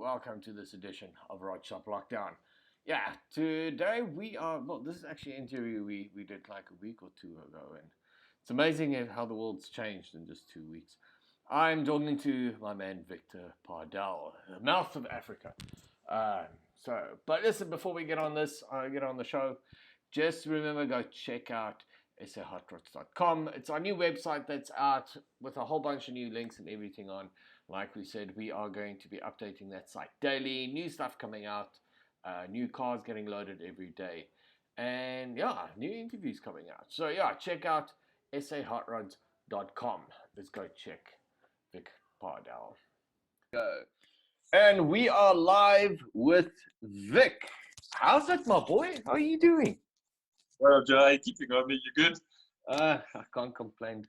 welcome to this edition of Rod Shop Lockdown. Yeah, today we are, well, this is actually an interview we did like a week or two ago, and it's amazing how the world's changed in just 2 weeks. I'm talking to my man Victor Pardal, the mouth of Africa. Uh, but listen, before we get on this, get on the show, just remember, go check out sahotrods.com. It's our new website that's out with a whole bunch of new links and everything on. Like we said, we are going to be updating that site daily. New stuff coming out, new cars getting loaded every day, and yeah, new interviews coming out. So yeah, check out sahotrods.com. Let's go check Vic Pardal. Go. And we are live with Vic. How's it, my boy? How are you doing? Well, Jay, keeping on me. You good? I can't complain,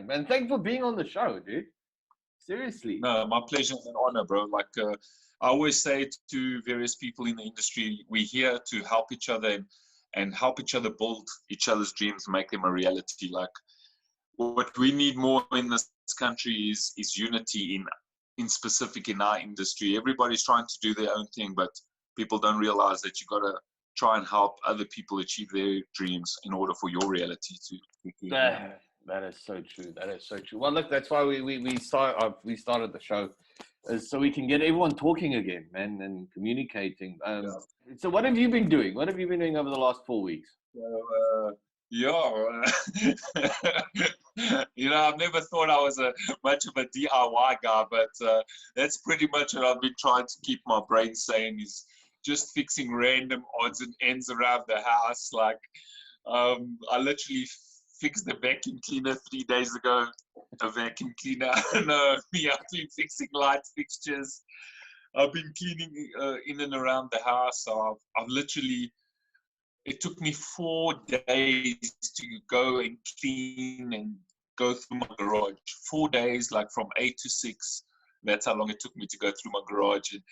man. Thanks for being on the show, dude. Seriously. No, my pleasure and honor, bro. Like I always say to various people in the industry, we're here to help each other and help each other build each other's dreams, make them a reality. Like what we need more in this country is unity in specific in our industry. Everybody's trying to do their own thing, but people don't realize that you got to try and help other people achieve their dreams in order for your reality to That is so true. That is so true. Well, look, that's why we started the show, is so we can get everyone talking again, man, and communicating. So what have you been doing? What have you been doing over the last 4 weeks? I've never thought I was much of a DIY guy, but that's pretty much what I've been trying to keep my brain sane, is just fixing random odds and ends around the house. Like I literally fixed the vacuum cleaner 3 days ago. A vacuum cleaner. No, me, I've been fixing light fixtures. I've been cleaning in and around the house. So I've literally, it took me 4 days to go and clean and go through my garage. 4 days, like from 8 to 6. That's how long it took me to go through my garage. And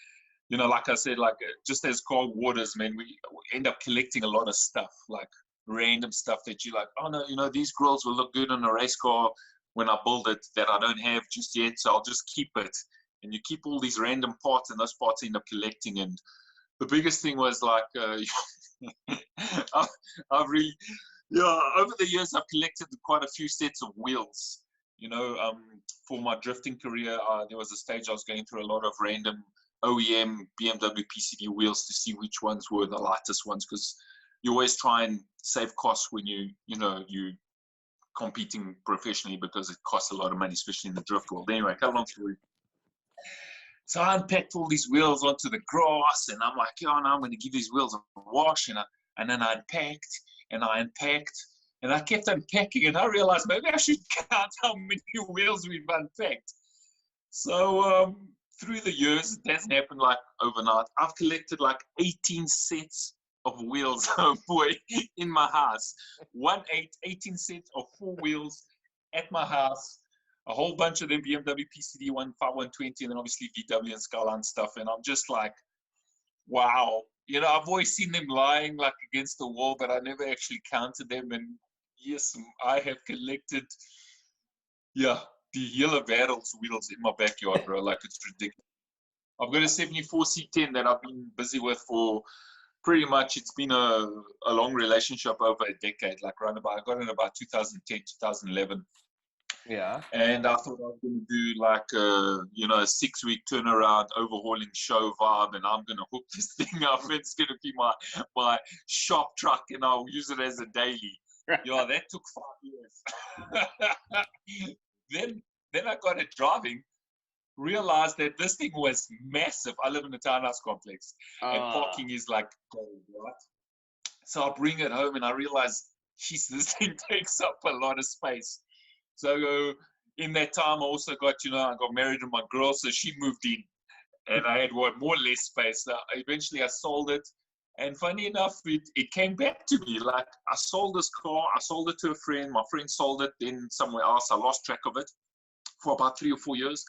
like I said, like just as cold waters, man, we end up collecting a lot of stuff, like random stuff that you like, oh no, these grills will look good on a race car when I build it that I don't have just yet, so I'll just keep it. And you keep all these random parts, and those parts end up collecting. And the biggest thing was like, I've really, over the years, I've collected quite a few sets of wheels. For my drifting career, there was a stage I was going through a lot of random OEM BMW PCD wheels to see which ones were the lightest ones, because you always try and save costs when you competing professionally, because it costs a lot of money, especially in the drift world. Anyway, cut a long story. So I unpacked all these wheels onto the grass, and I'm like, now I'm going to give these wheels a wash, and then I unpacked, and I kept unpacking, and I realized maybe I should count how many wheels we've unpacked. So through the years, it hasn't happened like overnight. I've collected like 18 sets of wheels, boy, in my house. 18 sets of 4 wheels at my house. A whole bunch of them BMW PCD 12120, and then obviously VW and Skyline stuff. And I'm just like, wow. I've always seen them lying like against the wall, but I never actually counted them. And yes, I have collected, the yellow Battles wheels in my backyard, bro. Like, it's ridiculous. I've got a 74 C10 that I've been busy with for pretty much, it's been a long relationship over a decade. Like I got in about 2010, 2011. Yeah. And I thought I was going to do like a 6-week turnaround, overhauling show vibe, and I'm going to hook this thing up. It's going to be my shop truck, and I'll use it as a daily. That took 5 years. Then I got it driving, realized that this thing was massive. I live in a townhouse complex, and parking is like gold, right? So I bring it home, and I realized, geez, this thing takes up a lot of space. So in that time, I also got, I got married to my girl, so she moved in, and I had more or less space. So eventually I sold it, and funny enough, it came back to me. Like, I sold this car, I sold it to a friend, my friend sold it, then somewhere else, I lost track of it for about 3 or 4 years.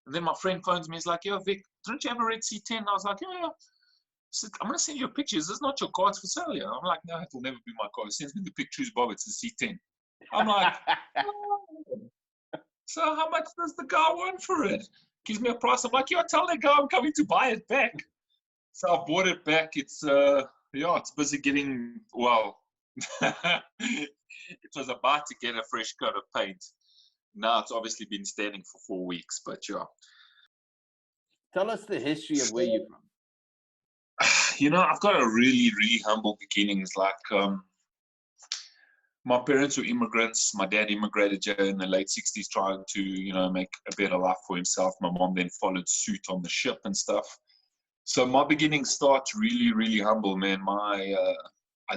And then my friend phones me, he's like, yo, Vic, don't you have a red C10? I was like, yeah. He said, I'm going to send you a picture. Is this not your car? It's for sale. I'm like, no, it will never be my car. He sends me the pictures, Bob, it's a C10. I'm like, oh. So how much does the guy want for it? gives me a price. I'm like, yeah, tell that guy I'm coming to buy it back. So I bought it back. It's it's busy getting, well, it was about to get a fresh coat of paint. Now it's obviously been standing for 4 weeks, but yeah. Tell us the history of where you're from. I've got a really, really humble beginnings. Like, my parents were immigrants. My dad immigrated here in the late 60s, trying to, make a better life for himself. My mom then followed suit on the ship and stuff. So my beginnings start really, really humble, man. I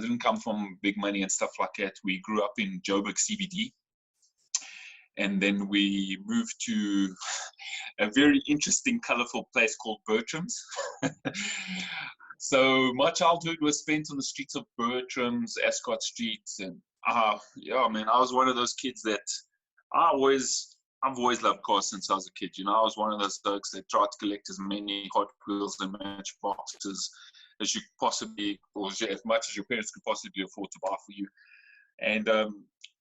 didn't come from big money and stuff like that. We grew up in Joburg CBD. And then we moved to a very interesting, colorful place called Bertram's. So my childhood was spent on the streets of Bertram's, Ascot Street. And man, I was one of those kids that I've always loved cars since I was a kid. I was one of those folks that tried to collect as many Hot Wheels and Matchboxes as you possibly, or as much as your parents could possibly afford to buy for you. And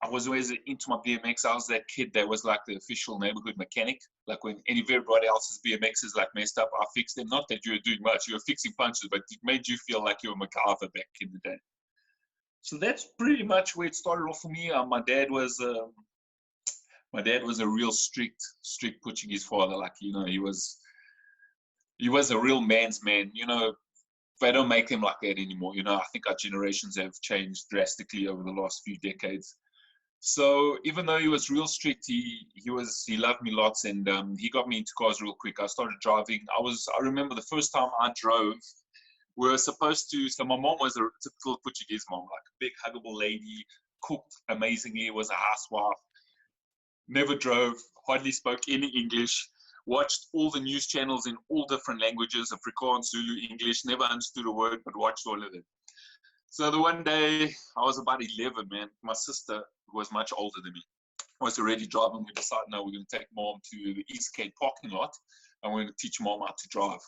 I was always into my BMX. I was that kid that was like the official neighborhood mechanic. Like when everybody else's BMXs like messed up, I fixed them. Not that you were doing much, you were fixing punches, but it made you feel like you were MacArthur back in the day. So that's pretty much where it started off for me. My dad was a real strict Portuguese father. Like, he was a real man's man. They don't make them like that anymore. I think our generations have changed drastically over the last few decades. So even though he was real strict, he loved me lots, and he got me into cars real quick. I started driving. I remember the first time I drove, we were supposed to, so my mom was a typical Portuguese mom, like a big huggable lady, cooked amazingly, was a housewife, never drove, hardly spoke any English, watched all the news channels in all different languages, Afrikaans, Zulu, English, never understood a word, but watched all of it. So the one day, I was about 11, man. My sister, who was much older than me, was already driving. We decided, no, we're going to take mom to the Eastgate parking lot, and we're going to teach mom how to drive.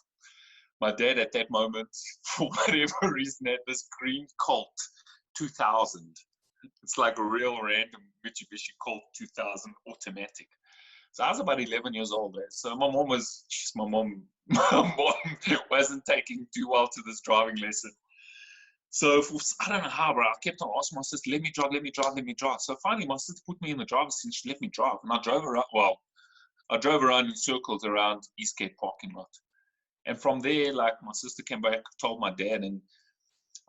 My dad, at that moment, for whatever reason, had this green Colt 2000. It's like a real random Mitsubishi Colt 2000 automatic. So I was about 11 years old. So my mom wasn't taking too well to this driving lesson. So I don't know how, bro. I kept on asking my sister, let me drive. So finally, my sister put me in the driver's seat and she let me drive. And I drove around in circles around Eastgate parking lot. And from there, like, my sister came back, told my dad, and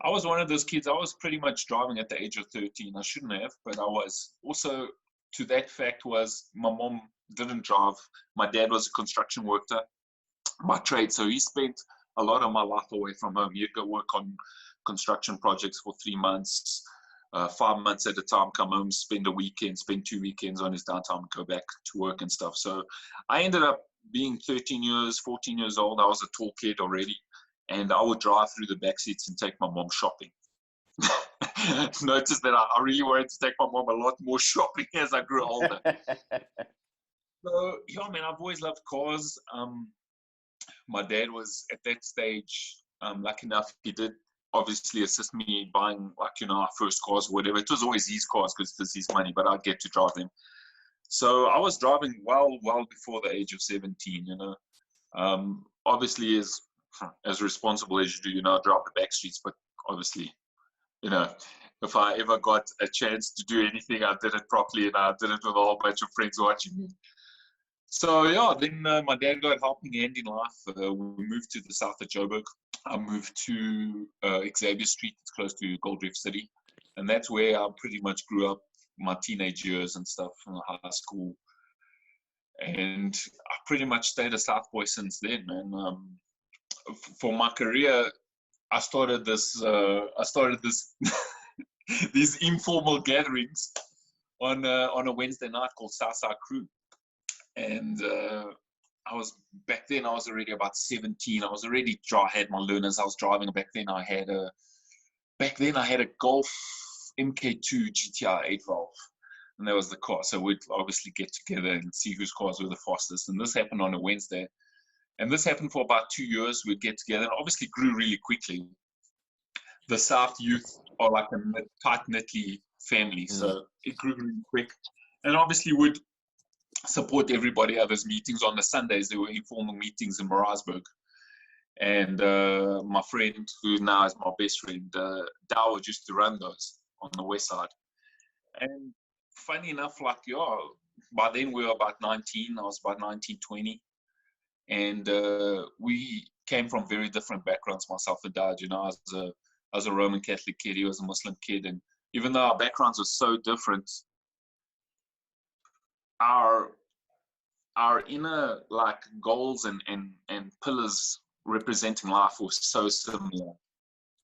I was one of those kids. I was pretty much driving at the age of 13. I shouldn't have, but I was. Also, to that fact was my mom didn't drive. My dad was a construction worker by trade, so he spent a lot of my life away from home. He'd go work on construction projects for 3 months, 5 months at a time, come home, spend 2 weekends on his downtime, and go back to work and stuff. So I ended up being 14 years old. I was a tall kid already, and I would drive through the back seats and take my mom shopping. Notice that I really wanted to take my mom a lot more shopping as I grew older. So, yeah, man, I've always loved cars. My dad was, at that stage, lucky enough, he did obviously assist me buying, like, our first cars or whatever. It was always his cars because it was his money, but I'd get to drive them. So I was driving well before the age of 17, obviously as responsible as you do, I drive the back streets, but obviously, if I ever got a chance to do anything, I did it properly, and I did it with a whole bunch of friends watching me. So yeah, then my dad got a helping hand in life. We moved to the south of Joburg. I moved to Xavier Street. It's close to Gold Reef City, and that's where I pretty much grew up my teenage years and stuff from high school. And I pretty much stayed a South boy since then, man. For my career, I started this these informal gatherings on a Wednesday night called Southside Crew. And I was already about 17. I was already had my learners. I was driving. Back then I had a Golf MK2 GTI 8 valve, and that was the car. So we'd obviously get together and see whose cars were the fastest. And this happened on a Wednesday, and this happened for about 2 years. We'd get together, and obviously grew really quickly. The South youth are like a tight-knit family, so it grew really quick. And obviously support everybody other's meetings. On the Sundays, there were informal meetings in Maritzburg. And my friend, who now is my best friend, Dawud, used to run those on the west side. And funny enough, like, yeah, by then we were about 19. I was about 19, 20. And we came from very different backgrounds, myself and Dad. You know, I was a Roman Catholic kid. He was a Muslim kid. And even though our backgrounds were so different, our inner, like, goals and pillars representing life were so similar.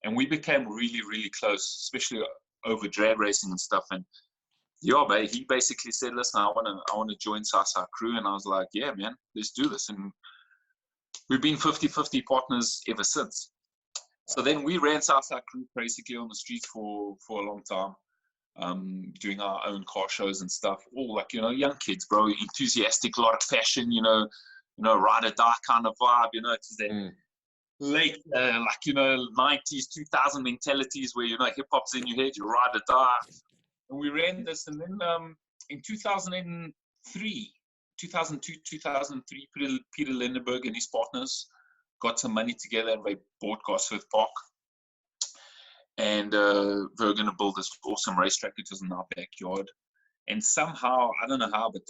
And we became really, really close, especially over drag racing and stuff. And yeah, he basically said, listen, I want to join Sasa Crew. And I was like, yeah, man, let's do this. And we've been 50-50 partners ever since. So then we ran Sasa Crew basically on the streets for a long time, doing our own car shows and stuff. All, like, you know, young kids, bro, enthusiastic, a lot of passion, you know, ride or die kind of vibe, you know, it's that late, like, you know, 90s, 2000 mentalities where, you know, hip hop's in your head, you ride or die. And we ran this, and then in 2002, 2003, Peter Lindenberg and his partners got some money together and they bought Gosforth Park. And they were going to build this awesome racetrack, which was in our backyard. And somehow, I don't know how, but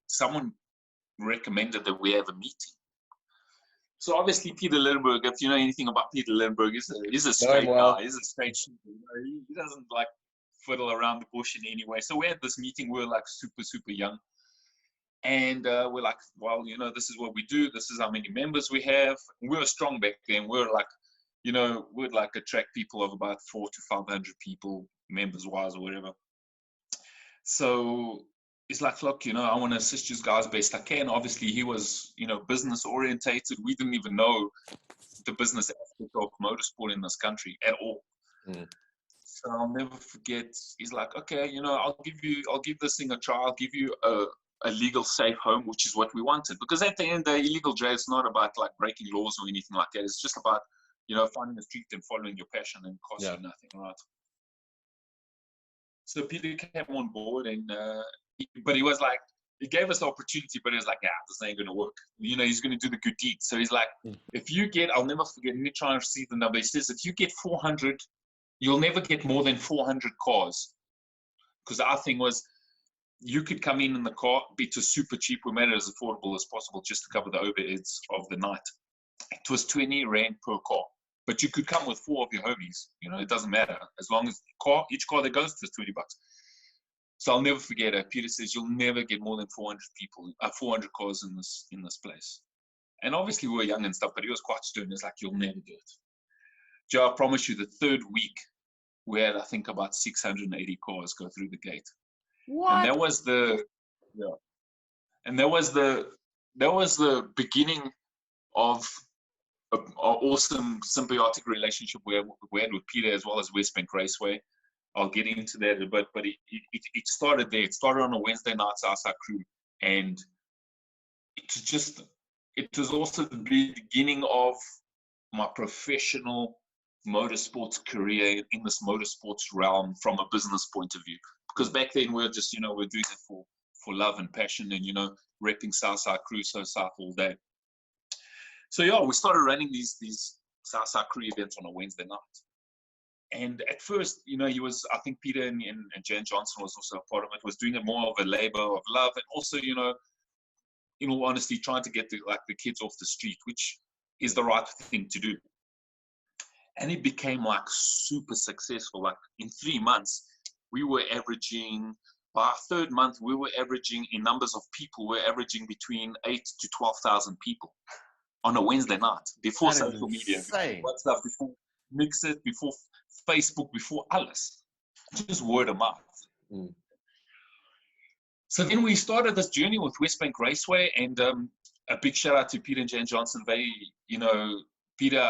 someone recommended that we have a meeting. So obviously Peter Lindenberg, if you know anything about Peter Lindenberg, he's a straight guy. He's a straight shooter. You know, he doesn't like fiddle around the bush in any way. So we had this meeting. We were like super, super young. And we're like, well, you know, this is what we do. This is how many members we have. We were strong back then. We were like, you know, we'd like attract people of about 400 to 500 people, members-wise or whatever. So it's like, look, you know, I want to assist you guys best I can. Obviously, he was, you know, business-orientated. We didn't even know the business aspect of motorsport in this country at all. So I'll never forget. He's like, okay, you know, I'll give this thing a try. I'll give you a legal safe home, which is what we wanted. Because at the end, the illegal drag is not about like breaking laws or anything like that. It's just about, you know, finding the street and following your passion and cost you nothing, right? So Peter came on board, and but he was like, he gave us the opportunity, but he was like, this ain't gonna work. You know, he's gonna do the good deed. So he's like, if you get, I'll never forget, let me try and see the number. He says, if you get 400, you'll never get more than 400 cars. Because our thing was, you could come in the car, be to super cheap. We made it as affordable as possible just to cover the overheads of the night. It was 20 Rand per car. But you could come with 4 of your homies. You know, it doesn't matter. As long as each car that goes to is $20. So I'll never forget it. Peter says, you'll never get more than 400 people, 400 cars in this place. And obviously we were young and stuff, but he was quite stern. He's like, you'll never do it. Joe, I promise you, the third week, we had, I think, about 680 cars go through the gate. What? And that was the beginning of an awesome symbiotic relationship we had with Peter as well as West Bank Raceway. I'll get into that a bit, but it started there. It started on a Wednesday night, Sasa Crew, and it was also the beginning of my professional motorsports career in this motorsports realm from a business point of view. Because back then we were just, you know, we're doing it for love and passion, and, you know, repping Sasa Crew, so South all day. So yeah, we started running these Sasa Crew events on a Wednesday night. And at first, you know, I think Peter and Jan Johnson was also a part of it, was doing it more of a labor of love, and also, you know, in all honesty, trying to get the kids off the street, which is the right thing to do. And it became like super successful. Like in 3 months, we were averaging, by our third month, we were averaging in numbers of people, we're averaging between 8,000 to 12,000 people on a Wednesday night, before social media, before WhatsApp, before Mix It, before Facebook, before alles. Just word of mouth. So then we started this journey with West Bank Raceway, and a big shout out to Peter and Jan Johnson. They, you know, Peter,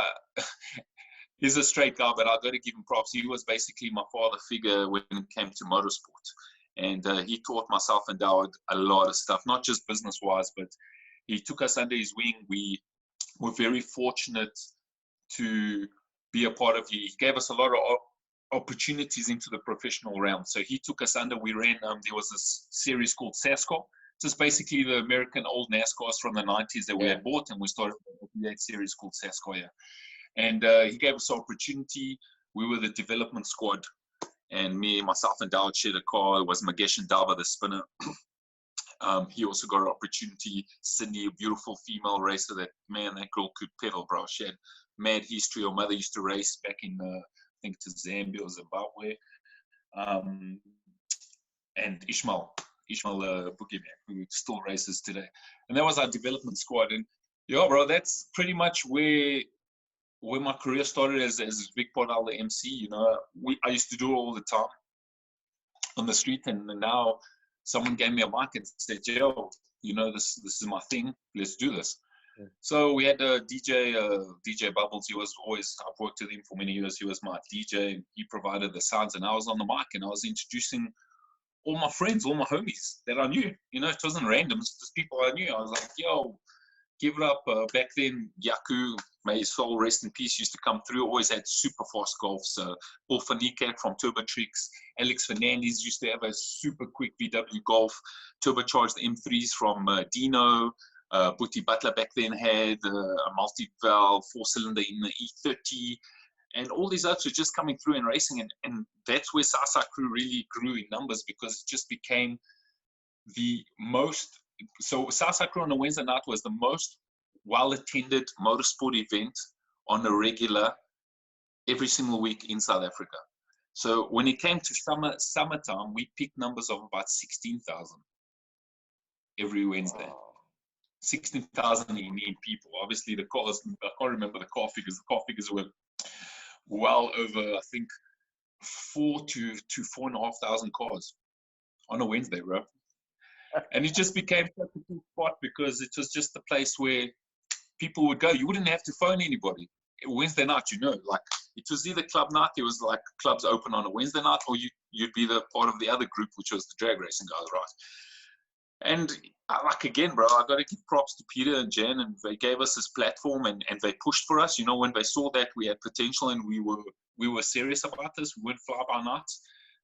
he's a straight guy, but I've got to give him props. He was basically my father figure when it came to motorsport. And he taught myself and Dawud a lot of stuff, not just business-wise, but he took us under his wing. We were very fortunate to be a part of. He gave us a lot of opportunities into the professional realm. So he took us under. We ran, there was this series called SASCO, just basically the American old NASCARs from the 90s that we had bought, and we started a series called Saskoya. And he gave us the opportunity. We were the development squad, and me, myself, and Dowd shared a car. It was Magesh and Dava, the spinner. He also got an opportunity. Cindy, a beautiful female racer. That girl could pedal, bro. She had mad history. Her mother used to race back in, I think, to Zambia or Zimbabwe. And Ishmael Boogeyman, who still races today. And that was our development squad. And yeah, bro, that's pretty much where my career started as Victor Pardal, the MC. You know, I used to do it all the time on the street, and now someone gave me a mic and said, "Yo, you know, this is my thing. Let's do this." Yeah. So we had a DJ Bubbles. He was always, I've worked with him for many years. He was my DJ, and he provided the sounds, and I was on the mic, and I was introducing all my friends, all my homies that I knew. You know, it wasn't random. It's just people I knew. I was like, "Yo, give it up." Back then, Yaku, may his soul rest in peace, used to come through. Always had super fast golfs. Paul van Niekerk from Turbo Tricks. Alex Fernandez used to have a super quick VW Golf. Turbocharged M3s from Dino. Boetie Butler back then had a multi-valve 4-cylinder in the E30. And all these others were just coming through and racing. And that's where Sasa Crew really grew in numbers, because it just became the most. So Sasa Crew on a Wednesday night was the most well-attended motorsport event on a regular every single week in South Africa. So when it came to summertime, we picked numbers of about 16,000 every Wednesday. Wow. 16,000 unique people. Obviously, the cars, I can't remember the car figures. The car figures were well over, I think, 4,000 to 4,500 cars on a Wednesday, bro. And it just became such a cool spot because it was just a place where people would go. You wouldn't have to phone anybody. Wednesday night, you know, like it was either club night, it was like clubs open on a Wednesday night, or you'd be the part of the other group, which was the drag racing guys, right? And like, again, bro, I got to give props to Peter and Jen, and they gave us this platform, and they pushed for us. You know, when they saw that we had potential and we were serious about this, we weren't fly by nights.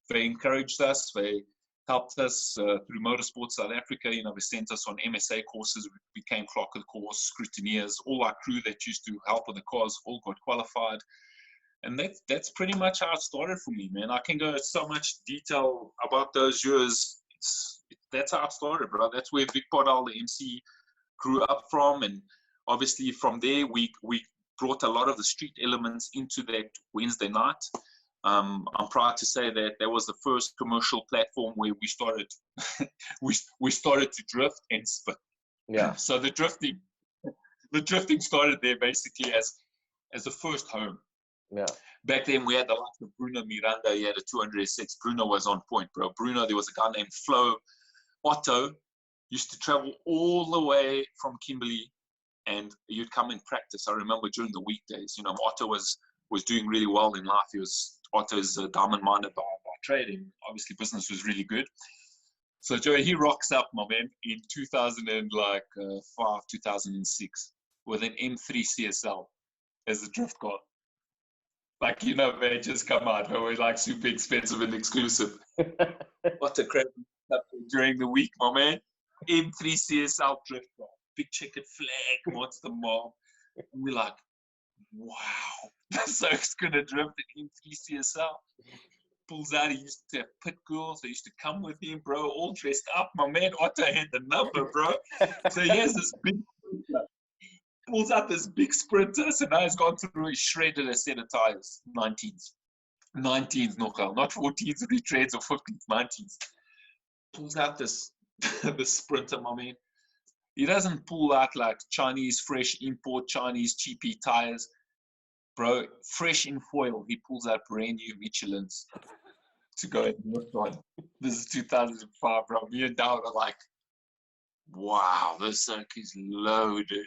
They encouraged us. They helped us through Motorsport South Africa. You know, they sent us on MSA courses. We became clock of the course, scrutineers. All our crew that used to help with the cars all got qualified. And that's pretty much how it started for me, man. I can go into so much detail about those years. That's how it started, bro. That's where Victor Pardal, the MC, grew up from. And obviously from there, we brought a lot of the street elements into that Wednesday night. I'm proud to say that was the first commercial platform where we started we started to drift and spin. Yeah. So the drifting started there basically as the first home. Yeah. Back then we had the likes of Bruno Miranda. He had a 200SX. Bruno was on point, bro. Bruno, there was a guy named Flo. Otto used to travel all the way from Kimberley, and you'd come and practice. I remember during the weekdays, you know, Otto was doing really well in life. Otto's a diamond miner by trade, and obviously business was really good. So Joey, he rocks up, my man, in 2005, 2006 with an M3 CSL as a drift car. Like, you know, they just come out. They were like super expensive and exclusive. What a crazy stuff during the week, my man. M3 CSL drift car, big checkered flag, monster mob. And we're like, wow, so it's gonna drift an M3 CSL. Pulls out, he used to have pit girls. They used to come with him, bro, all dressed up. My man Otto had the number, bro. So he has this big sprinter. Pulls out this big sprinter. So now he's gone through, he shredded a set of tires, 19s. 19s, nogal, not 14s, retreads or 15s, 19s. Pulls out this sprinter, my man. He doesn't pull out like Chinese, fresh import Chinese cheapy tires. Bro, fresh in foil, he pulls out brand new Michelins to go and work on. This is 2005, bro. Me and Dowd are like, wow, this circuit is loaded.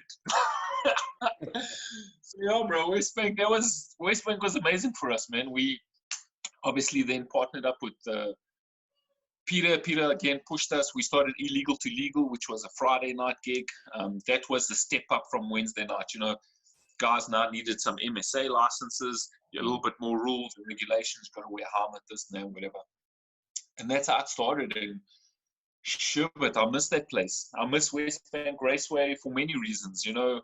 So yeah, bro, West Bank was amazing for us, man. We obviously then partnered up with Peter again pushed us. We started Illegal to Legal, which was a Friday night gig. That was the step up from Wednesday night. You know, guys now needed some MSA licenses, a little bit more rules and regulations, got to wear a helmet, this and that, whatever. And that's how it started. And Sure, but I miss that place. I miss West Bank Raceway for many reasons. You know,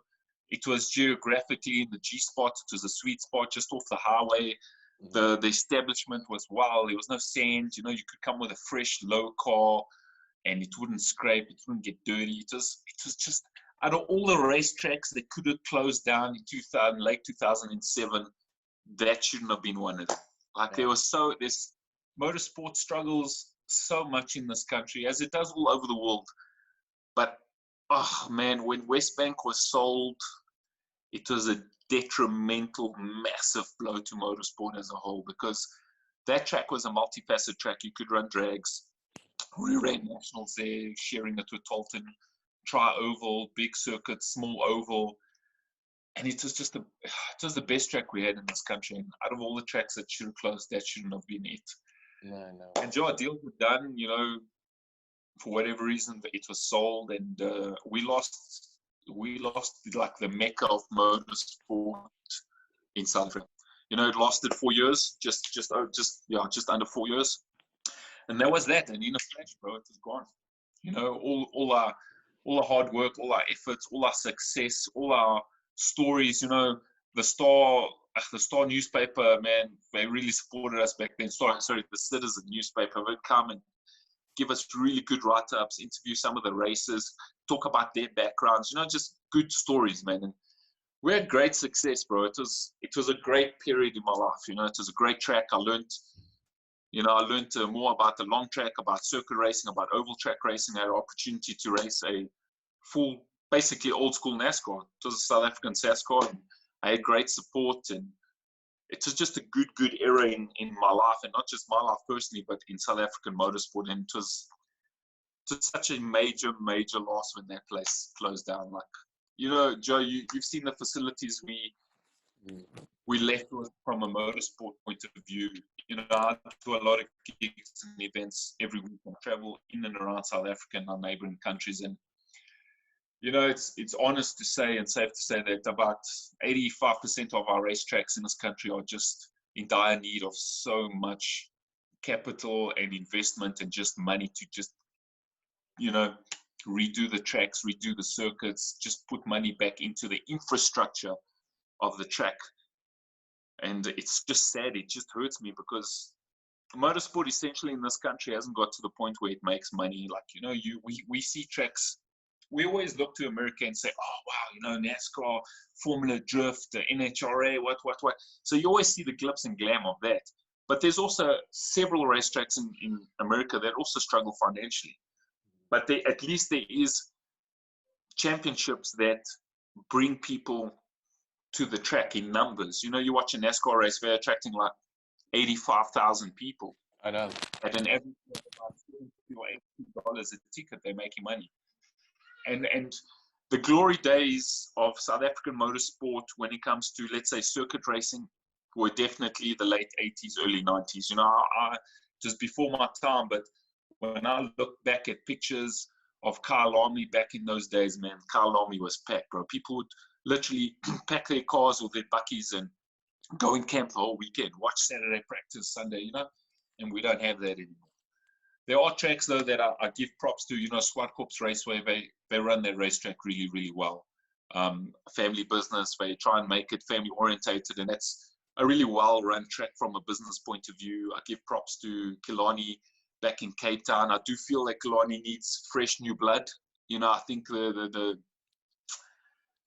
it was geographically in the G spot. It was a sweet spot just off the highway. The establishment was wow. There was no sand. You know, you could come with a fresh low car, and it wouldn't scrape. It wouldn't get dirty. It was just out of all the racetracks that could have closed down in late 2007. That shouldn't have been one of them. Like there's motorsport struggles so much in this country as it does all over the world. But oh man, when West Bank was sold, it was a detrimental, massive blow to motorsport as a whole, because that track was a multi-faceted track. You could run drags. We ran nationals there, sharing it with Tolton, tri-oval, big circuit, small oval. And it was the best track we had in this country. And out of all the tracks that should have closed, that shouldn't have been it. No. And Joe, deals were done, you know, for whatever reason, it was sold, and we lost like the mecca of motorsport in South Africa. You know, it lasted 4 years, just under 4 years, and that was that. And in a flash, bro, it was gone. You know, all our hard work, all our efforts, all our success, all our stories. You know, the Star newspaper, man, they really supported us back then. Sorry, the Citizen newspaper would come and give us really good write-ups, interview some of the racers, talk about their backgrounds, you know, just good stories, man. And we had great success, bro. It was a great period in my life. You know, it was a great track. I learned more about the long track, about circuit racing, about oval track racing. I had an opportunity to race a full, basically old school NASCAR. It was a South African SASCAR. And I had great support, and it was just a good era in my life, and not just my life personally, but in South African motorsport. And it was just such a major loss when that place closed down. Like, you know, Joe, you've seen the facilities we left with from a motorsport point of view. You know, I do a lot of gigs and events every week. I travel in and around South Africa and our neighboring countries, and you know, it's honest to say and safe to say that about 85% of our racetracks in this country are just in dire need of so much capital and investment and just money to just, you know, redo the tracks, redo the circuits, just put money back into the infrastructure of the track. And it's just sad. It just hurts me, because motorsport essentially in this country hasn't got to the point where it makes money. Like, you know, we see tracks. We always look to America and say, oh, wow, you know, NASCAR, Formula Drift, NHRA, what. So you always see the glitz and glam of that. But there's also several racetracks in America that also struggle financially. But at least there is championships that bring people to the track in numbers. You know, you watch a NASCAR race, they're attracting like 85,000 people. I know. At an average of about $70 or $80 a ticket, they're making money. And the glory days of South African motorsport when it comes to, let's say, circuit racing were definitely the late 80s, early 90s. You know, I just before my time, but when I look back at pictures of Kyle Army back in those days, man, Kyle Army was packed, bro. People would literally pack their cars or their buckies and go in camp the whole weekend, watch Saturday practice, Sunday, you know, and we don't have that anymore. There are tracks, though, that I give props to. You know, Swartkorps Raceway, they run their racetrack really, really well. Family business, they try and make it family-orientated, and that's a really well-run track from a business point of view. I give props to Killarney back in Cape Town. I do feel like Killarney needs fresh new blood. You know, I think the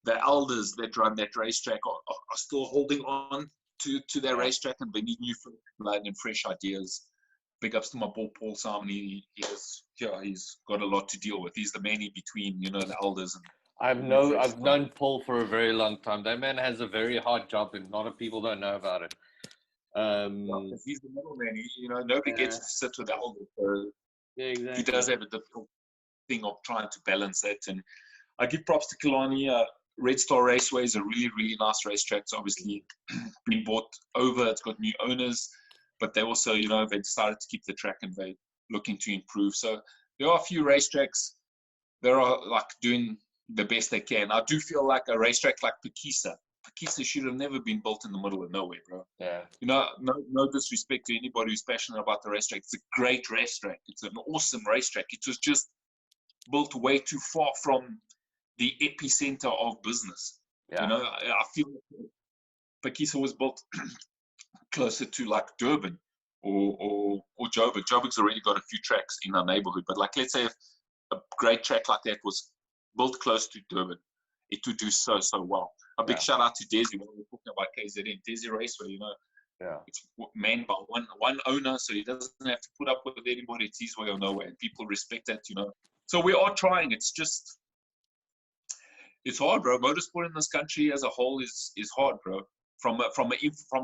elders that run that racetrack are still holding on to their racetrack, and they need new blood and fresh ideas. Big ups to my boy Paul Simon. He's got a lot to deal with. He's the man in between, you know, the elders. And I've known Paul for a very long time. That man has a very hard job, and a lot of people don't know about it. He's the middleman. You know, nobody gets to sit with the elders. So yeah, exactly. He does have a difficult thing of trying to balance it. And I give props to Killarney. Red Star Raceway is a really, really nice racetrack. It's obviously been bought over. It's got new owners. But they also, you know, they decided to keep the track and they're looking to improve. So there are a few racetracks that are like doing the best they can. I do feel like a racetrack like Pekisa Pakistan should have never been built in the middle of nowhere, bro. Yeah. You know, no disrespect to anybody who's passionate about the racetrack. It's a great racetrack. It's an awesome racetrack. It was just built way too far from the epicenter of business. Yeah. You know, I feel Pakistan was built closer to like Durban or Joburg. Joburg's already got a few tracks in our neighborhood, but like, let's say if a great track like that was built close to Durban, it would do so well. A big shout out to Desi when we were talking about KZN. Desi Raceway, you know, it's manned by one owner, so he doesn't have to put up with anybody. It's his way or no way, and people respect that, you know. So we are trying. It's just, it's hard, bro. Motorsport in this country as a whole is hard, bro. From a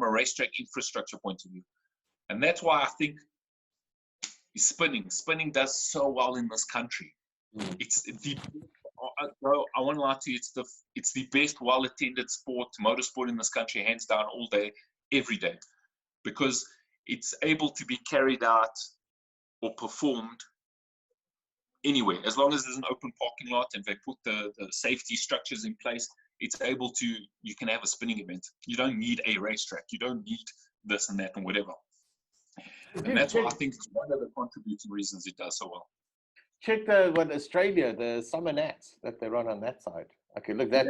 racetrack infrastructure point of view, and that's why I think spinning does so well in this country. It's the, bro, I won't lie to you, it's the best well-attended motorsport in this country, hands down, all day, every day, because it's able to be carried out or performed anywhere, as long as there's an open parking lot and they put the safety structures in place. It's able to, you can have a spinning event. You don't need a racetrack. You don't need this and that and whatever. And that's why I think it's one of the contributing reasons it does so well. Check Australia, the summer nats that they run on that side. Okay, look, that's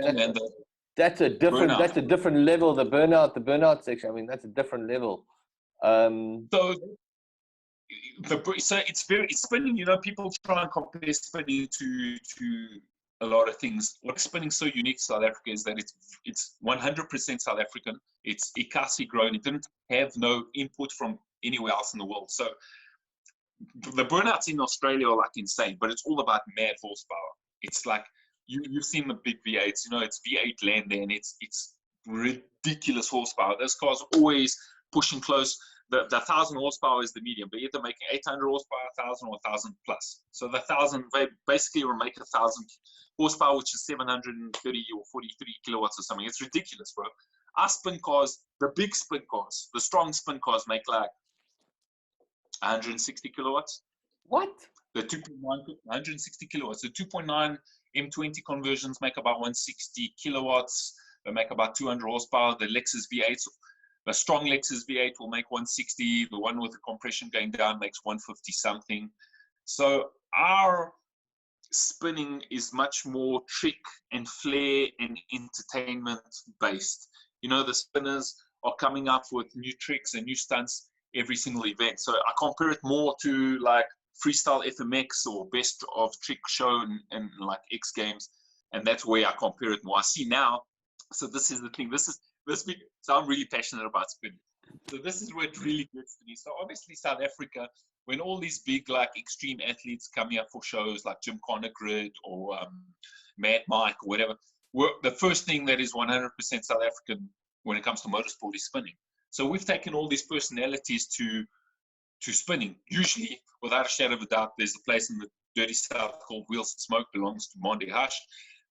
a different level. The burnout section. I mean, that's a different level. So it's spinning. You know, people try and compare spinning to a lot of things. What's spinning so unique to South Africa is that it's 100% South African. It's Ikasi grown. It didn't have no input from anywhere else in the world. So the burnouts in Australia are like insane, but it's all about mad horsepower. It's like you've seen the big V8s. You know, it's V8 land there, and it's ridiculous horsepower. Those cars always pushing close. The 1,000 horsepower is the medium, but either making 800 horsepower, 1,000 or 1,000 plus. So the 1,000, they basically will make 1,000 horsepower, which is 730 or 43 kilowatts or something. It's ridiculous, bro. Our spin cars, the big spin cars, the strong spin cars make like 160 kilowatts. What? The 2.9, 160 kilowatts. The 2.9 M20 conversions make about 160 kilowatts. They make about 200 horsepower. The Lexus V8s, the strong Lexus V8 will make 160. The one with the compression going down makes 150 something. So our spinning is much more trick and flair and entertainment based. You know, the spinners are coming up with new tricks and new stunts every single event. So I compare it more to like freestyle FMX or best of trick show and like X Games. And that's where I compare it more. I see now. So this is the thing. So I'm really passionate about spinning. So this is where it really gets to me. So obviously South Africa, when all these big like extreme athletes come here for shows like Jim Connor Grid or Mad Mike or whatever, the first thing that is 100% South African when it comes to motorsport is spinning. So we've taken all these personalities to spinning. Usually, without a shadow of a doubt, there's a place in the dirty south called Wheels and Smoke, belongs to Monday Hush.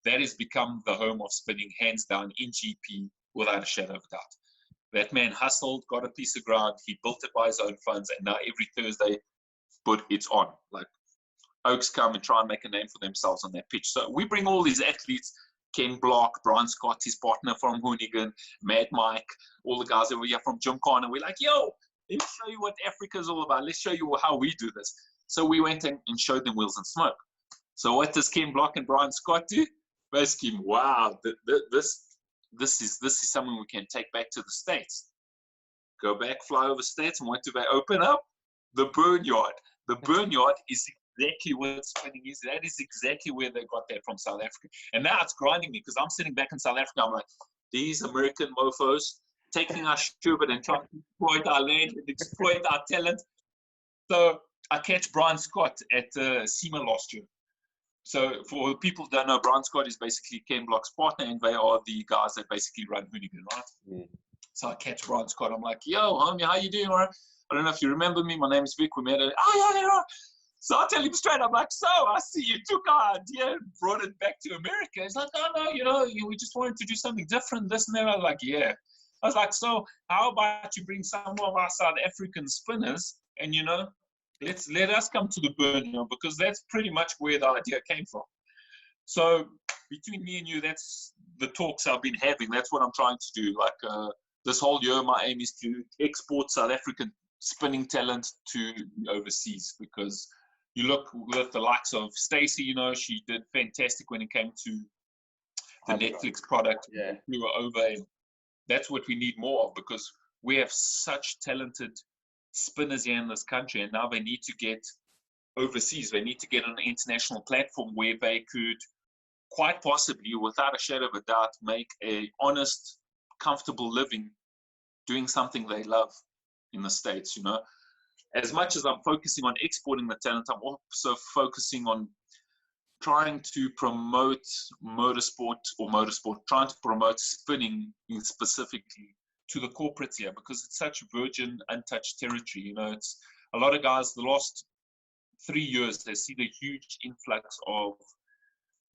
That has become the home of spinning, hands down, in GP, without a shadow of a doubt. That man hustled, got a piece of ground, he built it by his own funds, and now every Thursday, but it's on. Like, Oaks come and try and make a name for themselves on that pitch. So we bring all these athletes, Ken Block, Brian Scott, his partner from Hoonigan, Mad Mike, all the guys over here from Jim Connor. We're like, yo, let's show you what Africa's all about. Let's show you how we do this. So we went and showed them Wheels and Smoke. So what does Ken Block and Brian Scott do? Basically, wow, this is something we can take back to the States. Go back, fly over States, and what do they open up? The burn yard. The burn yard is exactly what spinning is. That is exactly where they got that from, South Africa. And now it's grinding me because I'm sitting back in South Africa. I'm like, these American mofos taking our stupid and trying to exploit our land and exploit our talent. So I catch Brian Scott at SEMA last year. So for people who don't know, Brian Scott is basically Ken Block's partner, and they are the guys that basically run Hoonigan, right? Yeah. So I catch Brian Scott. I'm like, yo, homie, how you doing, right? I don't know if you remember me. My name is Vic. We met at, yeah. So I tell him straight, I'm like, so I see you took our idea and brought it back to America. He's like, no, we just wanted to do something different, this and that. I was like, yeah. I was like, so how about you bring some of our South African spinners and, let us come to the burn, because that's pretty much where the idea came from. So between me and you, that's the talks I've been having, that's what I'm trying to do. Like this whole year, my aim is to export South African spinning talent to overseas, because you look with the likes of Stacey, you know, she did fantastic when it came to the Netflix product. Yeah. We were over, and that's what we need more of, because we have such talented spinners here in this country, and now they need to get overseas. They need to get on an international platform where they could quite possibly, without a shadow of a doubt, make a honest, comfortable living doing something they love in the States. You know, as much as I'm focusing on exporting the talent, I'm also focusing on trying to promote motorsport, trying to promote spinning specifically to the corporates here, because it's such virgin, untouched territory. You know, it's a lot of guys, the last 3 years, they see the huge influx of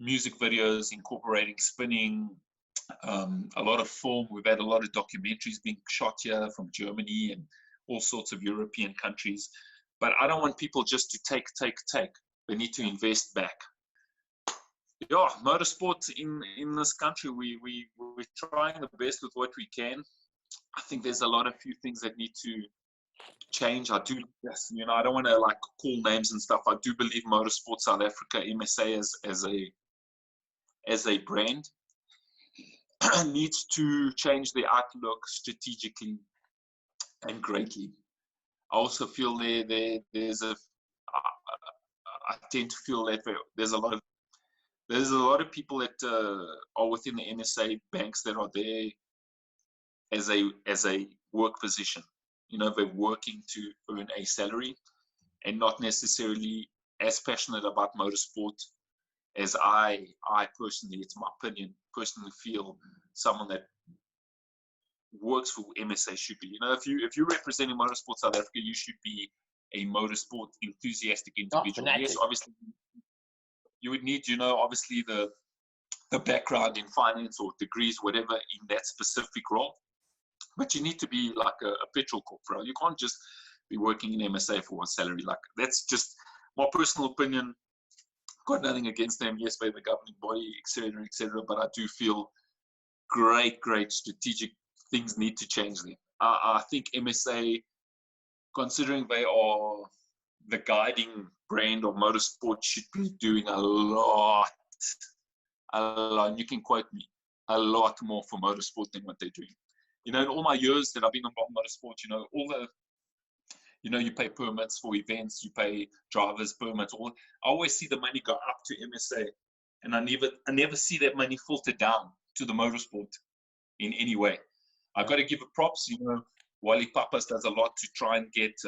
music videos incorporating spinning, a lot of film. We've had a lot of documentaries being shot here from Germany and all sorts of European countries. But I don't want people just to take. They need to invest back. Yeah, motorsport in this country, we're trying the best with what we can. I think there's a few things that need to change. I do, yes, you know, I don't want to like call names and stuff. I do believe Motorsport South Africa, MSA, as a brand needs to change their outlook strategically and greatly. I also feel there's a I tend to feel that there's a lot of people that are within the NSA banks that are there as a work position. You know, they're working to earn a salary and not necessarily as passionate about motorsport as I personally, it's my opinion, personally feel someone that works for MSA should be. You know, if you're representing Motorsport South Africa, you should be a motorsport enthusiastic individual. Yes, obviously, you would need, you know, obviously the background in finance or degrees, whatever, in that specific role. But you need to be like a petrol corp, bro. You can't just be working in MSA for a salary. Like, that's just my personal opinion. Got nothing against them. Yes, they're the governing body, etc. But I do feel great strategic things need to change there. I think MSA, considering they are the guiding brand of motorsport, should be doing a lot. You can quote me, a lot more for motorsport than what they're doing. You know, in all my years that I've been involved in motorsport, you know, you pay permits for events, you pay drivers permits. I always see the money go up to MSA, and I never see that money filter down to the motorsport in any way. I've got to give it props. You know, Wally Papas does a lot to try and get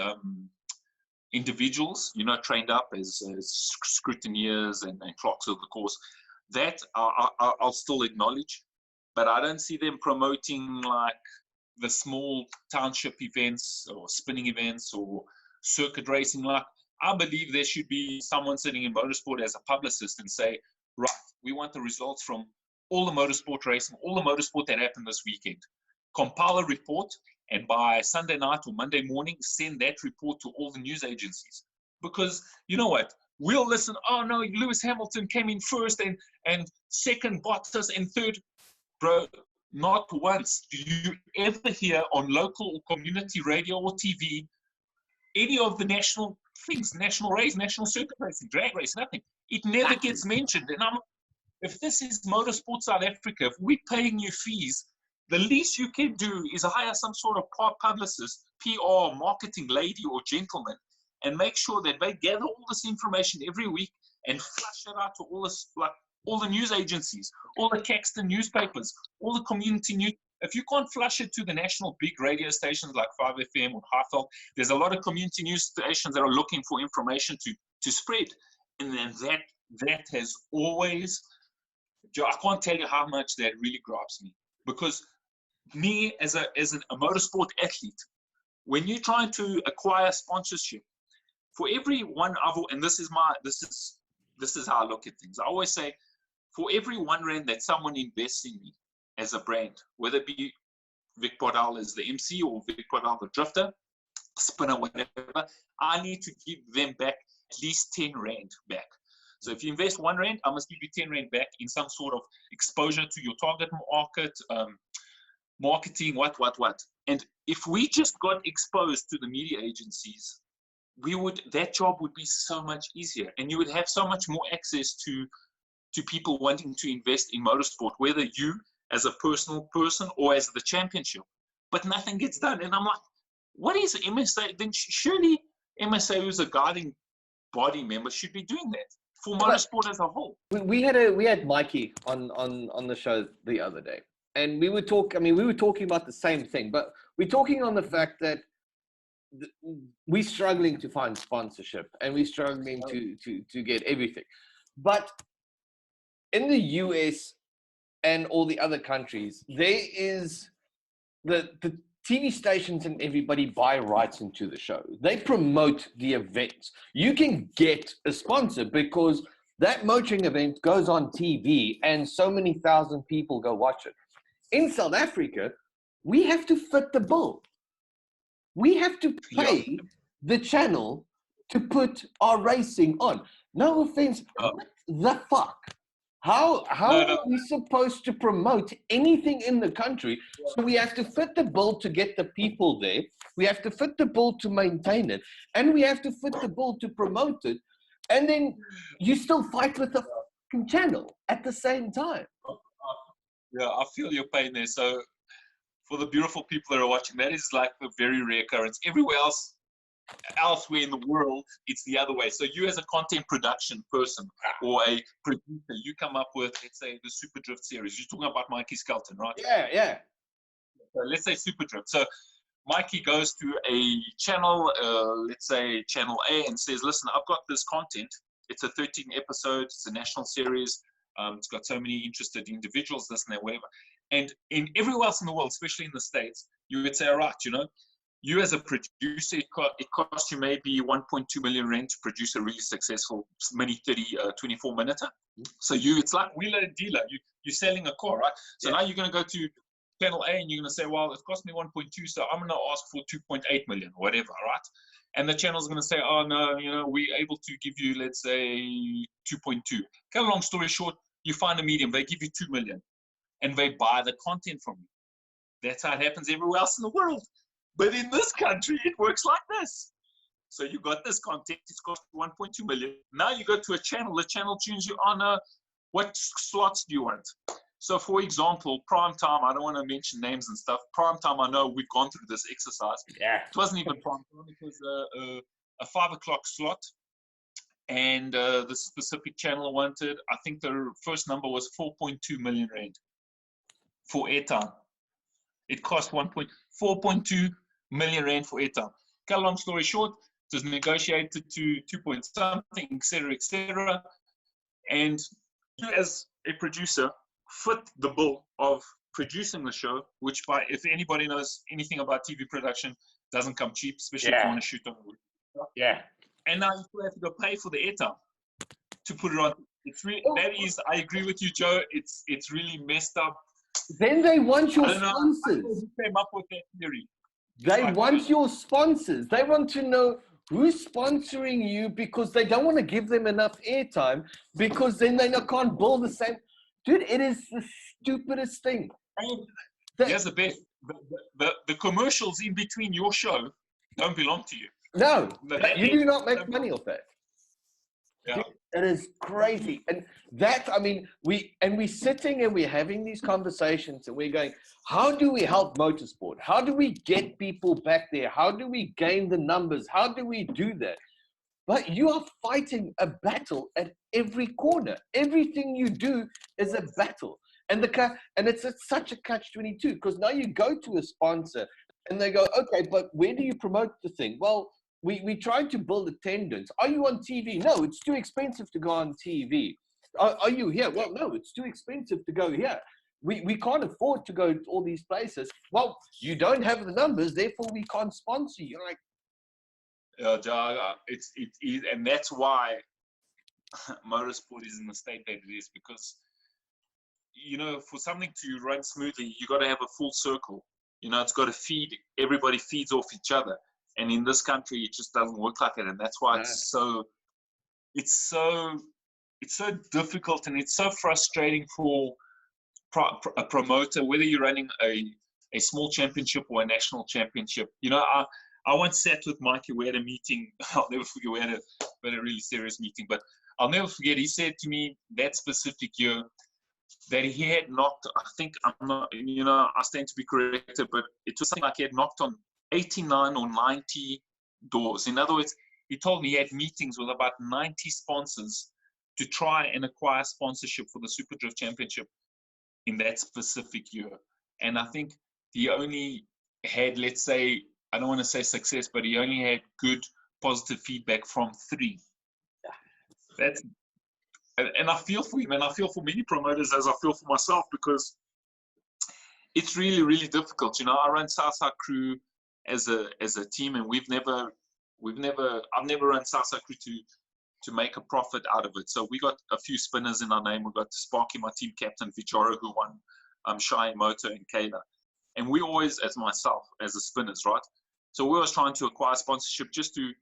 individuals, you know, trained up as scrutineers and clerks of the course. That I'll still acknowledge, but I don't see them promoting like the small township events or spinning events or circuit racing. Like, I believe there should be someone sitting in motorsport as a publicist and say, right, we want the results from all the motorsport racing, all the motorsport that happened this weekend. Compile a report, and by Sunday night or Monday morning, send that report to all the news agencies. Because you know what? We'll listen, oh no, Lewis Hamilton came in first and second Bottas and third. Bro, not once do you ever hear on local or community radio or TV any of the national things, national race, national circuit racing, drag race, nothing. It never gets mentioned. And if this is Motorsport South Africa, if we're paying you fees, the least you can do is hire some sort of publicist, PR, marketing lady or gentleman, and make sure that they gather all this information every week and flush it out to all the news agencies, all the Caxton newspapers, all the community news. If you can't flush it to the national big radio stations like 5FM or Highveld, there's a lot of community news stations that are looking for information to spread. And then that has always, I can't tell you how much that really grabs me. Because me as a motorsport athlete, when you're trying to acquire sponsorship, for every one other, and this is how I look at things. I always say, for every R1 that someone invests in me as a brand, whether it be Vic Pardal as the MC or Vic Pardal the drifter, spinner, whatever, I need to give them back at least 10 Rand back. So if you invest 1 rand, I must give you 10 rand back in some sort of exposure to your target market, marketing, what. And if we just got exposed to the media agencies, that job would be so much easier, and you would have so much more access to people wanting to invest in motorsport, whether you as a personal person or as the championship. But nothing gets done. And I'm like, what is MSA? Then surely MSA, who's a guiding body member, should be doing that for motorsport as a whole. We had Mikey on the show the other day, and we were talking about the same thing, but we're talking on the fact that we're struggling to find sponsorship, and we're struggling to get everything. But in the US and all the other countries, there is the TV stations and everybody buy rights into the show. They promote the events. You can get a sponsor because that motoring event goes on TV and so many thousand people go watch it. In South Africa, we have to fit the bill. We have to pay the channel to put our racing on. No offense, what the fuck? How are we supposed to promote anything in the country? So we have to fit the bill to get the people there. We have to fit the bill to maintain it. And we have to fit the bill to promote it. And then you still fight with the fucking channel at the same time. Yeah, I feel your pain there. So for the beautiful people that are watching, that is like a very rare occurrence. Everywhere elsewhere in the world, it's the other way. So you as a content production person or a producer, you come up with, let's say, the Super Drift series. You're talking about Mikey Skelton, right? Yeah. So let's say Super Drift. So Mikey goes to a channel, let's say Channel A, and says, listen, I've got this content. It's a 13 episode, it's a national series. It's got so many interested individuals, this and that, whatever. And in everywhere else in the world, especially in the States, you would say, all right, you as a producer, it costs you maybe 1.2 million rand to produce a really successful mini 24-minute. So it's like wheeler and dealer. You're selling a car, right? So now you're going to go to Channel A and you're going to say, well, it cost me 1.2, so I'm going to ask for 2.8 million, whatever, right? And the channel's going to say, oh, no, we're able to give you, let's say, 2.2. Cut a long story short, you find a medium, they give you 2 million, and they buy the content from you. That's how it happens everywhere else in the world. But in this country, it works like this. So you got this content, it's cost 1.2 million. Now you go to a channel, the channel tunes you on what slots do you want? So for example, prime time, I don't want to mention names and stuff. Prime time, I know we've gone through this exercise. Yeah. It wasn't even prime time, it was a 5 o'clock slot. And the specific channel wanted, I think the first number was 4.2 million rand for airtime. It cost 4.2 million rand for airtime. Cut a long story short, it was negotiated to 2 point something, etc. And you as a producer fit the bill of producing the show, which if anybody knows anything about TV production, doesn't come cheap, especially if you want to shoot on the week. Yeah. And now you still have to go pay for the airtime to put it on. It's really, I agree with you, Joe. It's really messed up. Then they want your sponsors. Who came up with that theory? They want your sponsors. They want to know who's sponsoring you because they don't want to give them enough airtime because then they can't bill the same. Dude, it is the stupidest thing. Here's the best. The commercials in between your show don't belong to you. No, you do not make money off that. Yeah. Dude, it is crazy. And we're sitting and we're having these conversations and we're going, how do we help motorsport? How do we get people back there? How do we gain the numbers? How do we do that? But you are fighting a battle at every corner. Everything you do is a battle. And it's such a catch-22 because now you go to a sponsor and they go, okay, but where do you promote the thing? Well, we tried to build attendance. Are you on TV? No, it's too expensive to go on TV. Are you here? Well, no, it's too expensive to go here. We can't afford to go to all these places. Well, you don't have the numbers, therefore we can't sponsor you. You're like, and that's why motorsport is in the state that it is, because for something to run smoothly, you got to have a full circle. It's got to feed. Everybody feeds off each other. And in this country, it just doesn't work like that. And that's why it's so difficult and it's so frustrating for a promoter, whether you're running a small championship or a national championship. You know, I once sat with Mikey. We had a meeting. I'll never forget. We had a really serious meeting, but I'll never forget. He said to me that specific year that he had knocked. I think I'm not. You know, I stand to be corrected, but it was something like he had knocked on 89 or 90 doors. In other words, he told me he had meetings with about 90 sponsors to try and acquire sponsorship for the Super Drift Championship in that specific year. And I think he only had, let's say, I don't want to say success, but he only had good positive feedback from 3. That's, and I feel for him, and I feel for many promoters as I feel for myself, because it's really, really difficult. You know, I run Southside Crew as a team, and I've never run Southside Crew to make a profit out of it. So we got a few spinners in our name. We got Sparky, my team captain, Vichoro, who won Shy Moto and Kayla. And we always, as myself, as the spinners, right? So we always trying to acquire sponsorship just to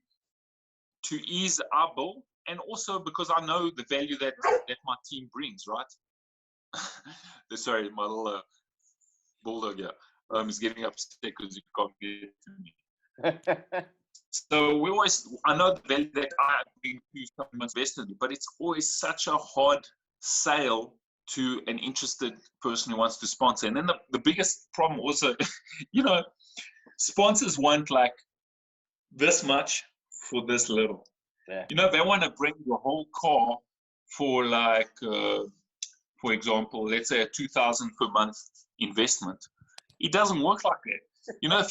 ease our bill, and also because I know the value that my team brings, right? Sorry, my little bulldog here is getting upset because he can't get to me. So I know the value that I bring to someone's invested, but it's always such a hard sale to an interested person who wants to sponsor. And then the biggest problem also, you know, sponsors want like this much for this little. Yeah. You know, they want to bring the whole car for like, for example, let's say a 2,000 per month investment. It doesn't work like that. You know, the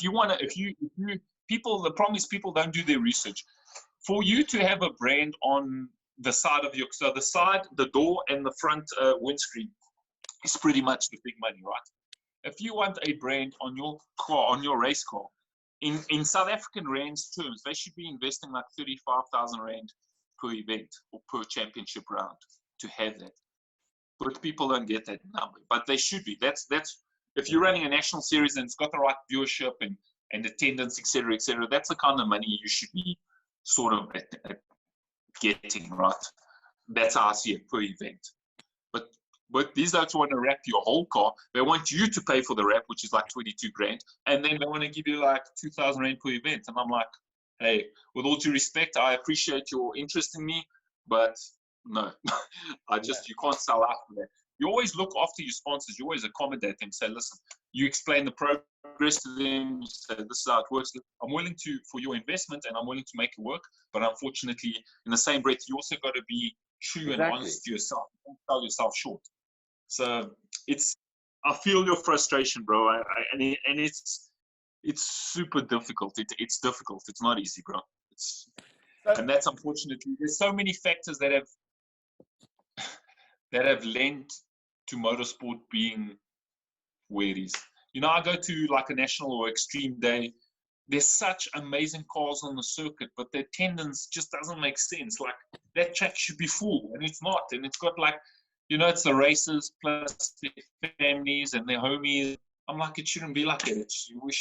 problem is people don't do their research. For you to have a brand on the side of the side, the door, and the front windscreen is pretty much the big money, right? If you want a brand on your car, on your race car, in South African rands terms, they should be investing like 35,000 rand per event or per championship round to have that. But people don't get that number, but they should be. That's if you're running a national series and it's got the right viewership and attendance, etc., that's the kind of money you should be sort of getting, right? That's how I see it per event. But these guys want to wrap your whole car. They want you to pay for the wrap, which is like 22 grand, and then they want to give you like 2,000 rand per event. And I'm like, hey, with all due respect, I appreciate your interest in me, but no, you can't sell out for that. You always look after your sponsors. You always accommodate them. Say, listen, you explain the progress to them. You say, this is how it works. I'm willing for your investment, and I'm willing to make it work. But unfortunately, in the same breath, you also got to be true and honest to yourself. Don't sell yourself short. So I feel your frustration, bro. And it's super difficult. It's difficult. It's not easy, bro. And that's unfortunately, there's so many factors that have lent to motorsport being where it is. You know, I go to like a national or extreme day. There's such amazing cars on the circuit, but the attendance just doesn't make sense. Like that track should be full, and it's not. And it's got like, you know, it's the racers plus their families and their homies. I'm like, it shouldn't be like that. We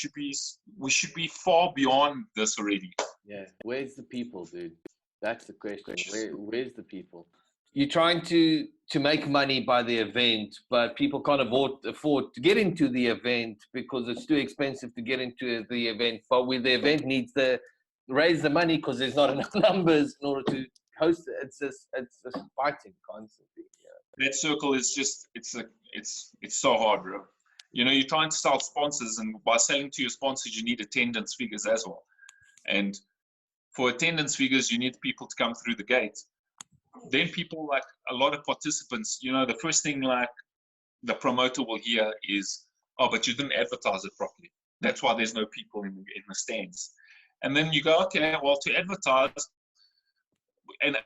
should be far beyond this already. Yeah, where's the people, dude? That's the question. Where's the people? You're trying to make money by the event, but people can't afford to get into the event because it's too expensive to get into the event. But with the event needs to raise the money because there's not enough numbers in order to host it. It's just fighting constantly. That circle is just it's so hard, bro. You know, you're trying to sell sponsors, and by selling to your sponsors, you need attendance figures as well. And for attendance figures, you need people to come through the gate. Then people, like a lot of participants, you know, the first thing like the promoter will hear is, oh, but you didn't advertise it properly. That's why there's no people in the stands. And then you go, okay, well, to advertise, and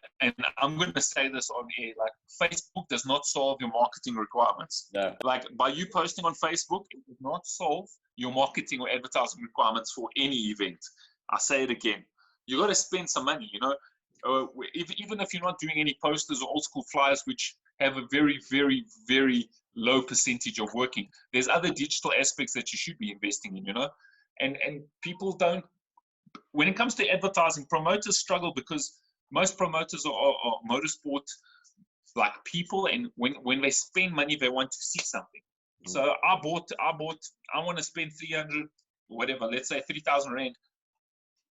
I'm going to say this on air, like Facebook does not solve your marketing requirements. No. Like by you posting on Facebook, it does not solve your marketing or advertising requirements for any event. I say it again. You got to spend some money, you know. Even if you're not doing any posters or old school flyers, which have a very, very, very low percentage of working, there's other digital aspects that you should be investing in, you know. And people don't, when it comes to advertising, promoters struggle because most promoters are motorsport like people, and when they spend money, they want to see something. So I want to spend 300, whatever, let's say 3,000 rand,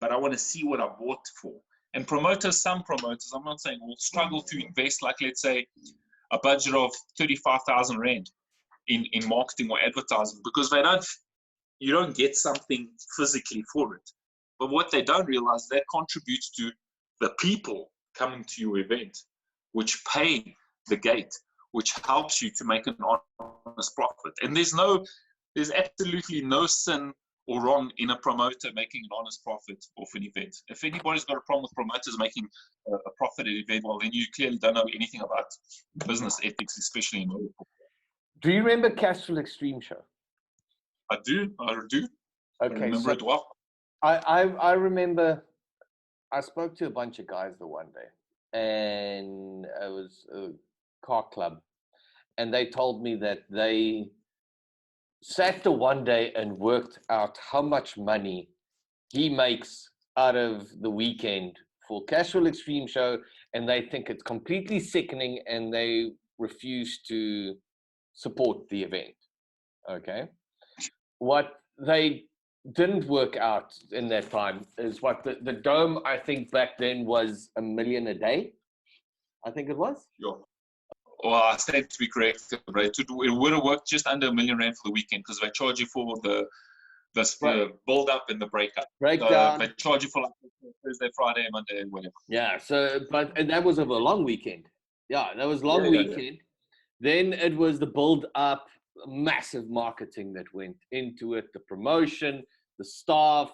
but I want to see what I bought for. And some promoters, I'm not saying, will struggle to invest, like, let's say, a budget of 35,000 rand in marketing or advertising, because you don't get something physically for it. But what they don't realize, that contributes to the people coming to your event, which pay the gate, which helps you to make an honest profit. And there's absolutely no sin or wrong in a promoter making an honest profit off an event. If anybody's got a problem with promoters making a profit at an event, well, then you clearly don't know anything about business ethics, especially in local. Do you remember Castrol Extreme Show? I do. Okay, I remember it well. I remember I spoke to a bunch of guys the one day, and it was a car club, and they told me that they sat the one day and worked out how much money he makes out of the weekend for Castrol Extreme Show, and they think it's completely sickening, and they refuse to support the event. Okay, what they didn't work out in that time is what the dome, I think back then, was $1 million a day. I think it was. Yeah. Well, I stand to be corrected, but it would have worked just under $1 million rand for the weekend, because they charge you for the build up and the breakup. Breakdown. They charge you for like Thursday, Friday, Monday, whatever. Yeah. So, and that was over a long weekend. Yeah, that was long weekend. Yeah. Then it was the build up, massive marketing that went into it, the promotion, the staff,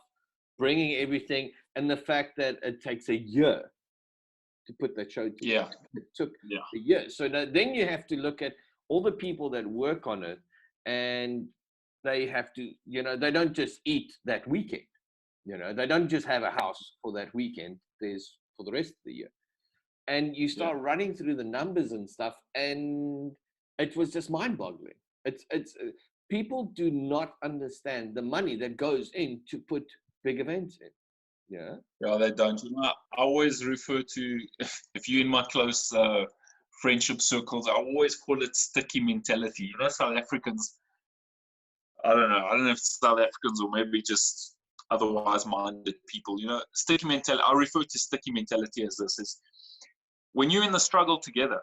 bringing everything, and the fact that it takes a year to put that show together. It took a year. So then you have to look at all the people that work on it, and they have to, they don't just eat that weekend. They don't just have a house for that weekend. There's for the rest of the year. And you start running through the numbers and stuff, and it was just mind-boggling. It's people do not understand the money that goes in to put big events in. Yeah, they don't. I always refer to, if you're in my close friendship circles, I always call it sticky mentality. South Africans, I don't know if it's South Africans or maybe just otherwise minded people, sticky mentality. I refer to sticky mentality as this: is when you're in the struggle together,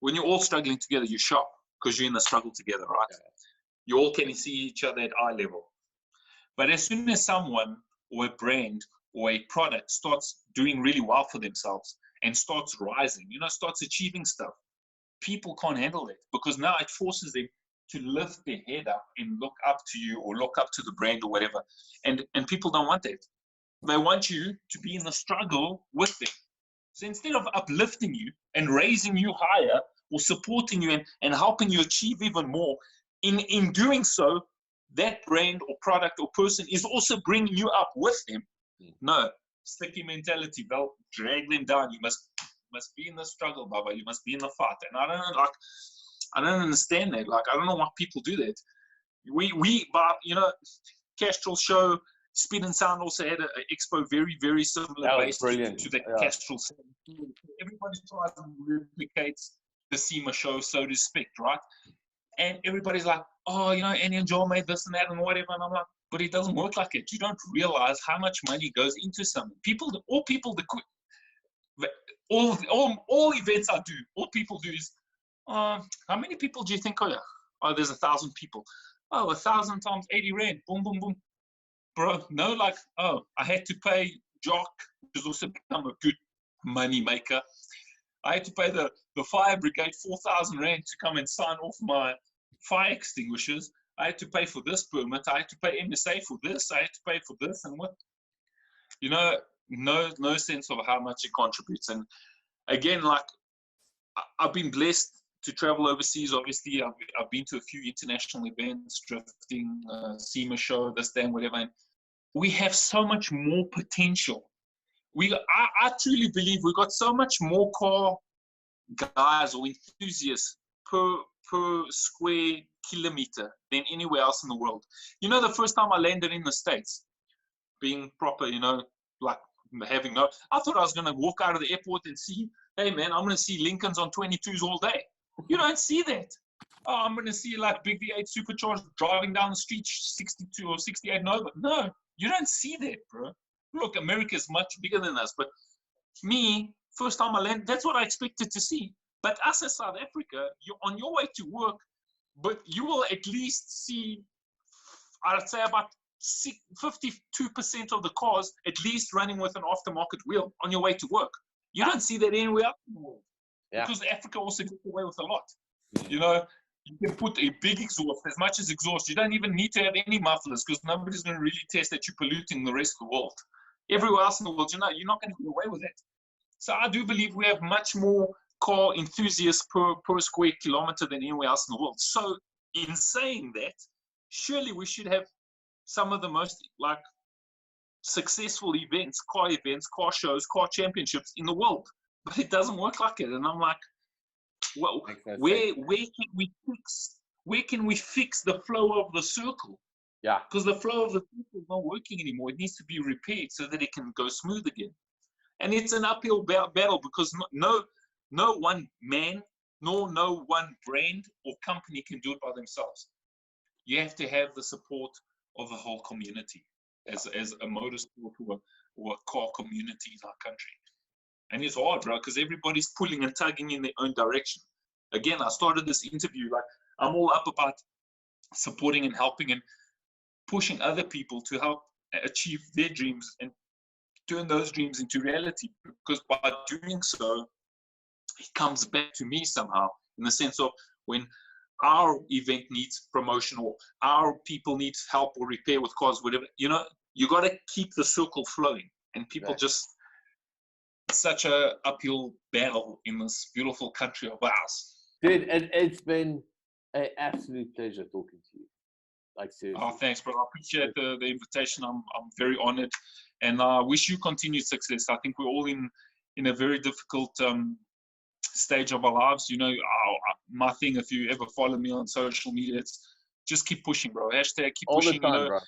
when you're all struggling together, you shop because you're in the struggle together, right? You all can see each other at eye level. But as soon as someone or a brand or a product starts doing really well for themselves and starts rising, starts achieving stuff, people can't handle it, because now it forces them to lift their head up and look up to you or look up to the brand or whatever. And people don't want that. They want you to be in the struggle with them. So instead of uplifting you and raising you higher or supporting you and helping you achieve even more, in doing so, that brand or product or person is also bringing you up with them. No, sticky mentality. They'll drag them down. You must be in the struggle, Baba. You must be in the fight. And I don't understand that. I don't know why people do that. But Castrol show, Speed and Sound also had an expo very, very similar based to the Castrol. Everybody tries to replicate the SEMA show, so to speak, right? And everybody's like, oh, Annie and Joel made this and that and whatever. And I'm like, but it doesn't work like it. You don't realize how much money goes into something. All events I do, all people do is, how many people do you think are there? Oh, there's 1,000 people. Oh, 1,000 times 80 rand. Boom, boom, boom. Bro, no, I had to pay Jock, who's also become a good money maker. I had to pay the fire brigade 4,000 rand to come and sign off my fire extinguishers. I had to pay for this permit. I had to pay MSA for this. I had to pay for this and what? No sense of how much it contributes. And again, I've been blessed to travel overseas. Obviously, I've been to a few international events, drifting, SEMA show, this, that, and whatever. And we have so much more potential. I truly believe we've got so much more car guys or enthusiasts per square kilometer than anywhere else in the world. The first time I landed in the States, being proper, I thought I was going to walk out of the airport and see Hey, man, I'm going to see Lincolns on 22s all day. You don't see that. Oh, I'm going to see like big V8 supercharged driving down the street 62 or 68 Nova. No, you don't see that, bro. Look, America is much bigger than us, but me, first time I land, that's what I expected to see. But us as South Africa, you're on your way to work, but you will at least see, I'd say about 52% of the cars at least running with an aftermarket wheel on your way to work. You don't see that anywhere else in the world. Yeah. Because Africa also gets away with a lot. You know, you can put a big exhaust, as much as exhaust. You don't even need to have any mufflers because nobody's going to really test that you're polluting the rest of the world. Everywhere else in the world, you know, you're not going to get away with that. So I do believe we have much more car enthusiasts per square kilometer than anywhere else in the world. So in saying that, surely we should have some of the most like successful events, car shows, car championships in the world. But it doesn't work like it. And I'm like, well, where can we fix the flow of the circle? Yeah. Because the flow of the circle is not working anymore. It needs to be repaired so that it can go smooth again. And it's an uphill battle because no one man, nor no one brand or company can do it by themselves. You have to have the support of the whole community as a motorsport or a car community in our country. And it's hard, bro, because everybody's pulling and tugging in their own direction. Again, I started this interview like I'm all up about supporting and helping and pushing other people to help achieve their dreams and turn those dreams into reality. Because by doing so, it comes back to me somehow in the sense of when our event needs promotion or our people need help or repair with cars, whatever, you know, you got to keep the circle flowing. And people just, such a uphill battle in this beautiful country of ours. Dude, it's been an absolute pleasure talking to you. Like, seriously. Oh, thanks, bro. I appreciate the invitation. I'm very honored, and I wish you continued success. I think we're all in a very difficult stage of our lives. You know, my thing, if you ever follow me on social media, it's just keep pushing, bro. Hashtag keep all pushing. The time, you know, bro.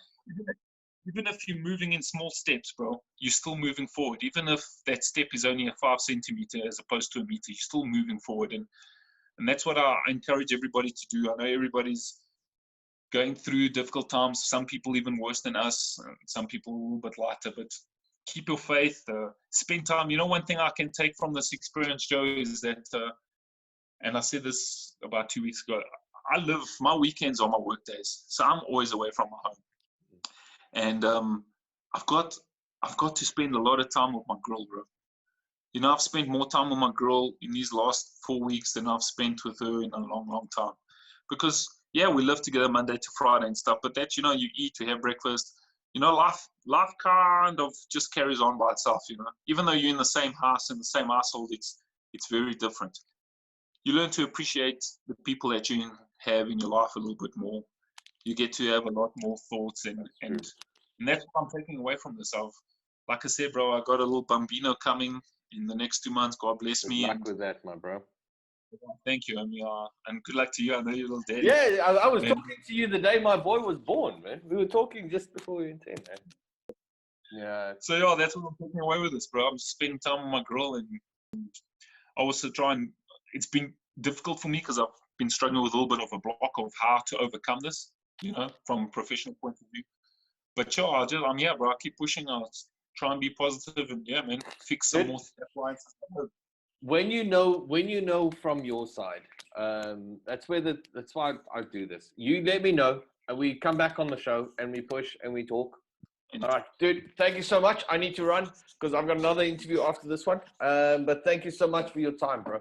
Even if you're moving in small steps, bro, you're still moving forward. Even if that step is only a 5 centimeter as opposed to a meter, you're still moving forward. And that's what I encourage everybody to do. I know everybody's going through difficult times. Some people even worse than us. Some people a little bit lighter. But keep your faith. Spend time. You know, one thing I can take from this experience, Joe, is that, and I said this about 2 weeks ago, my weekends are my work days. So I'm always away from my home. And I've got to spend a lot of time with my girl, bro. You know, I've spent more time with my girl in these last 4 weeks than I've spent with her in a long, long time. Because, yeah, we live together Monday to Friday and stuff, but that, you know, you eat, you have breakfast. You know, life kind of just carries on by itself, you know. Even though you're in the same house, in the same household, it's very different. You learn to appreciate the people that you have in your life a little bit more. You get to have a lot more thoughts and that's what I'm taking away from this. Like I said, bro, I got a little bambino coming in the next 2 months. God bless me. Good luck with that, my bro. Thank you, and good luck to you. I know you're a little daddy. Yeah, I was talking to you the day my boy was born, man. We were talking just before we went in, man. Yeah. So yeah, that's what I'm taking away with this, bro. I'm spending time with my girl, and I also it's been difficult for me because I've been struggling with a little bit of a block of how to overcome this, you know, from a professional point of view. But yeah, I'm here, bro. I keep pushing. I'll try and be positive and yeah, man, fix some more lines. When you know from your side, that's why I do this. You let me know, and we come back on the show and we push and we talk. All right, dude. Thank you so much. I need to run because I've got another interview after this one. But thank you so much for your time, bro.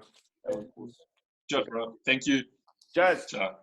Sure, bro. Thank you. Cheers. Ciao.